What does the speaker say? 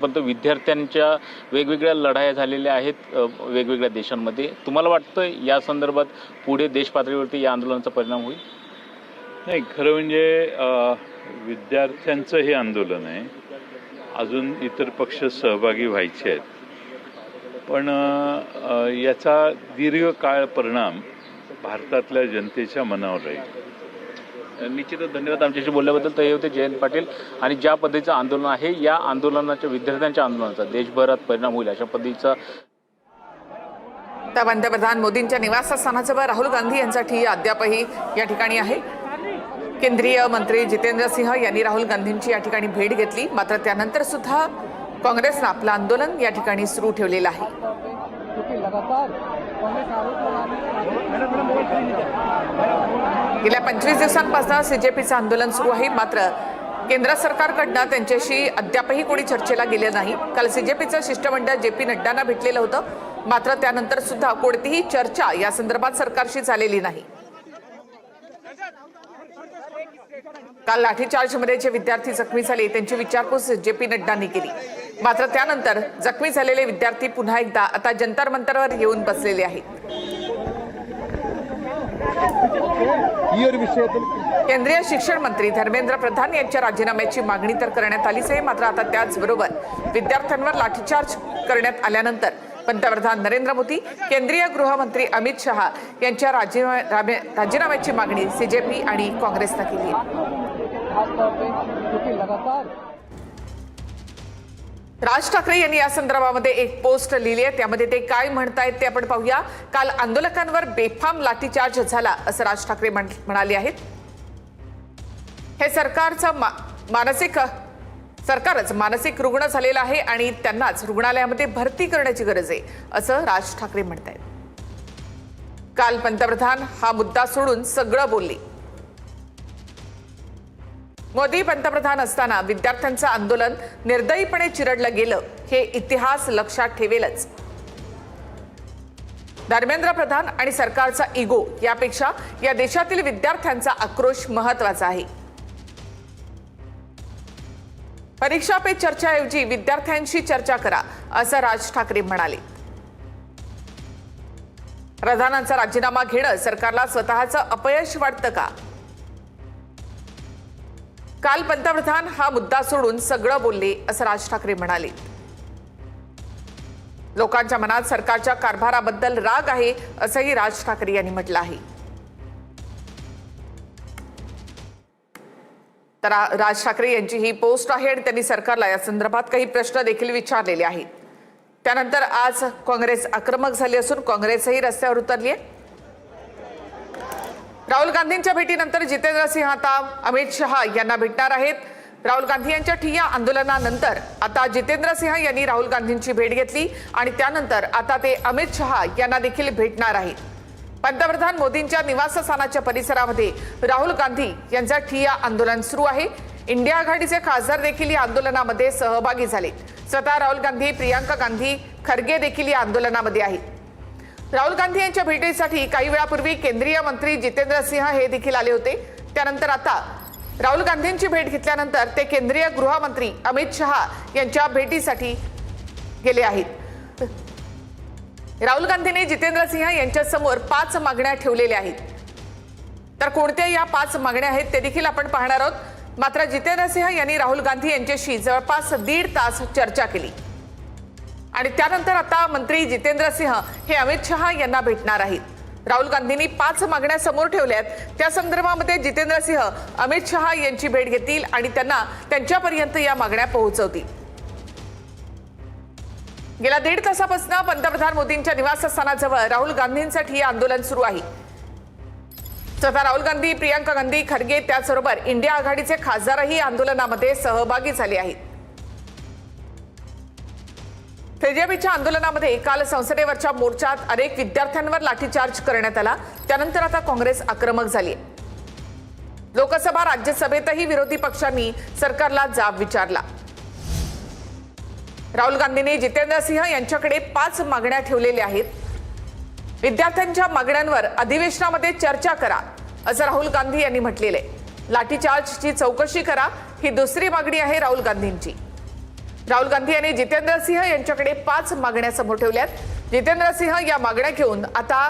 पण तो विद्यार्थ्यांच्या वेगवेगळ्या लढाया झालेल्या आहेत वेगवेगळ्या देशांमध्ये। तुम्हाला वाटतं या संदर्भात पुढे देश पातळीवरती या आंदोलनाचा परिणाम होईल? नाही, खरं म्हणजे विद्यार्थ्यांचं हे आंदोलन आहे, अजून इतर पक्ष सहभागी व्हायचे आहेत, पण याचा दीर्घकाळ परिणाम भारतातल्या जनतेच्या मनावर राहील। निश्चितच धन्यवाद आमच्याशी बोलल्याबद्दल। तर हे होते जयंत पाटील। आणि ज्या पद्धतीचं आंदोलन आहे या आंदोलनाच्या विद्यार्थ्यांच्या आंदोलनाचा देशभरात परिणाम होईल अशा पद्धतीचा पंतप्रधान मोदींच्या निवासस्थानाजवळ राहुल गांधी यांचा ठिय्या अद्यापही या ठिकाणी आहे। केंद्रीय मंत्री जितेंद्र सिंह यांनी राहुल गांधींची या ठिकाणी भेट घेतली, मात्र त्यानंतर सुद्धा काँग्रेसनं आपलं आंदोलन या ठिकाणी सुरू ठेवलेलं आहे। गेल्या 25 दिवसांपासून सीजेपीचं आंदोलन सुरू आहे, मात्र केंद्र सरकारकडनं त्यांच्याशी अद्यापही कोणी चर्चेला गेले नाही। काल सीजेपीचं शिष्टमंडळ जेपी नड्डांना भेटलेलं होतं, मात्र त्यानंतर सुद्धा कोणतीही चर्चा या संदर्भात सरकारशी झालेली नाही। काल लाठीचार्जमध्ये जे विद्यार्थी जखमी झाले त्यांची विचारपूस जेपी नड्डांनी केली, मात्र त्यानंतर जखमी झालेले विद्यार्थी पुन्हा एकदा आता जंतर मंतरवर येऊन बसलेले आहेत। केंद्रीय शिक्षण मंत्री धर्मेंद्र प्रधान यांच्या राजीनाम्याची मागणी तर करण्यात आलीच आहे, मात्र आता त्याचबरोबर विद्यार्थ्यांवर लाठीचार्ज करण्यात आल्यानंतर पंतप्रधान नरेंद्र मोदी, केंद्रीय गृहमंत्री अमित शहा यांच्या राजीनाम्याची मागणी सीजेपी आणि काँग्रेसनं केली आहे। राज ठाकरे यांनी या संदर्भामध्ये एक पोस्ट लिहिली आहे, त्यामध्ये ते काय म्हणतायत ते आपण पाहूया। काल आंदोलकांवर बेफाम लाठीचार्ज झाला असं राज ठाकरे म्हणाले आहेत। हे सरकारच मानसिक रुग्ण झालेलं आहे आणि त्यांनाच रुग्णालयामध्ये भरती करण्याची गरज आहे असं राज ठाकरे म्हणतायत। काल पंतप्रधान हा मुद्दा सोडून सगळं बोलले। मोदी पंतप्रधान असताना विद्यार्थ्यांचं आंदोलन निर्दयीपणे चिरडलं गेलं हे इतिहास लक्षात ठेवेलच। धर्मेंद्र प्रधान आणि सरकारचा इगो यापेक्षा या देशातील विद्यार्थ्यांचा आक्रोश महत्त्वाचा आहे। परीक्षा पे चर्चाऐवजी विद्यार्थ्यांशी चर्चा करा असं राज ठाकरे म्हणाले। प्रधानांचा राजीनामा घेणं सरकारला स्वतःचं अपयश वाटतं का? काल पंतप्रधान हा मुद्दा सोडून सगळं बोलले असं राज ठाकरे म्हणाले। लोकांच्या मनात सरकारच्या कारभाराबद्दल राग आहे असंही राज ठाकरे यांनी म्हटलं आहे। तर राज ठाकरे यांची ही पोस्ट आहे आणि त्यांनी सरकारला या संदर्भात काही प्रश्न देखील विचारलेले आहेत। त्यानंतर आज काँग्रेस आक्रमक झाली असून काँग्रेसही रस्त्यावर उतरली आहे। राहुल गांधींच्या भेटीनंतर जितेंद्र सिंह आता अमित शहा यांना भेटणार आहेत। राहुल गांधी यांच्या ठिय्या आंदोलनानंतर आता जितेंद्र सिंह यांनी राहुल गांधींची भेट घेतली आणि त्यानंतर आता ते अमित शहा यांना देखील भेटणार आहेत। पंतप्रधान मोदींच्या निवासस्थानाच्या परिसरामध्ये राहुल गांधी यांचा ठिय्या आंदोलन सुरू आहे। इंडिया आघाडीचे खासदार देखील या आंदोलनामध्ये सहभागी झाले। स्वतः राहुल गांधी, प्रियांका गांधी खरगे देखील या आंदोलनामध्ये आहेत। राहुल गांधी यांच्या भेटीसाठी काही वेळापूर्वी केंद्रीय मंत्री जितेंद्र सिंह हे देखील आले होते। त्यानंतर आता राहुल गांधींची भेट घेतल्यानंतर ते केंद्रीय गृहमंत्री अमित शहा यांच्या भेटीसाठी गेले आहेत। राहुल गांधींनी जितेंद्र सिंह यांच्या समोर 5 मागण्या ठेवलेल्या आहेत। तर कोणत्या या 5 मागण्या आहेत ते देखील आपण पाहणार आहोत। मात्र जितेंद्र सिंह यांनी राहुल गांधी यांच्याशी जवळपास 1.5 तास चर्चा केली आणि त्यानंतर आता मंत्री जितेंद्र सिंह हे अमित शहा यांना भेटणार आहेत। राहुल गांधींनी 5 मागण्या समोर ठेवल्यात, त्या संदर्भामध्ये जितेंद्र सिंह अमित शहा यांची भेट घेतील आणि त्यांना त्यांच्यापर्यंत या मागण्या पोहोचवतील। गेल्या 1.5 तासापासून पंतप्रधान मोदींच्या निवासस्थानाजवळ राहुल गांधींसाठी हे आंदोलन सुरू आहे। स्वतः राहुल गांधी, प्रियांका गांधी खरगे त्याचबरोबर इंडिया आघाडीचे खासदारही आंदोलनामध्ये सहभागी झाले आहेत। सीजेपीच्या आंदोलनामध्ये काल संसदेवरच्या मोर्चात अनेक विद्यार्थ्यांवर लाठीचार्ज करण्यात आला। त्यानंतर आता काँग्रेस आक्रमक झाली। लोकसभा, राज्यसभेतही विरोधी पक्षांनी सरकारला जाब विचारला। राहुल गांधींनी जितेंद्र सिंह यांच्याकडे 5 मागण्या ठेवलेल्या आहेत। विद्यार्थ्यांच्या मागण्यांवर अधिवेशनामध्ये चर्चा करा असं राहुल गांधी यांनी म्हटलेलं आहे। लाठीचार्जची चौकशी करा ही दुसरी मागणी आहे राहुल गांधींची। राहुल गांधी यांनी जितेंद्र सिंह यांच्याकडे 5 मागण्या समोर ठेवल्यात. जितेंद्र सिंह या मागण्या घेऊन आता